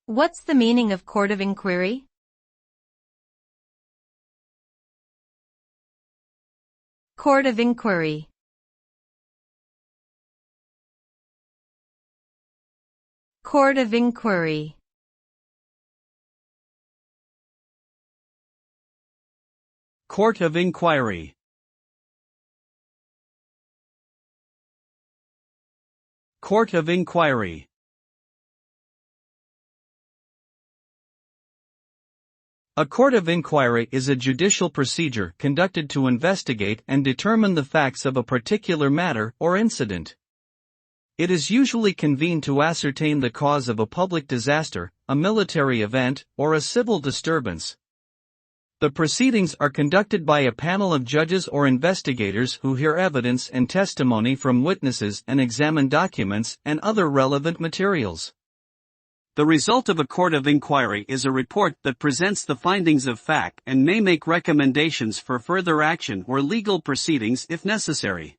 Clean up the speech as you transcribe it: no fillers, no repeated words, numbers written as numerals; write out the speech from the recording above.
What's the meaning of court of inquiry? Court of inquiry. Court of inquiry. Court of inquiry. Court of inquiry. A court of inquiry is a judicial procedure conducted to investigate and determine the facts of a particular matter or incident. It is usually convened to ascertain the cause of a public disaster, a military event, or a civil disturbance. The proceedings are conducted by a panel of judges or investigators who hear evidence and testimony from witnesses and examine documents and other relevant materials. The result of a court of inquiry is a report that presents the findings of fact and may make recommendations for further action or legal proceedings if necessary.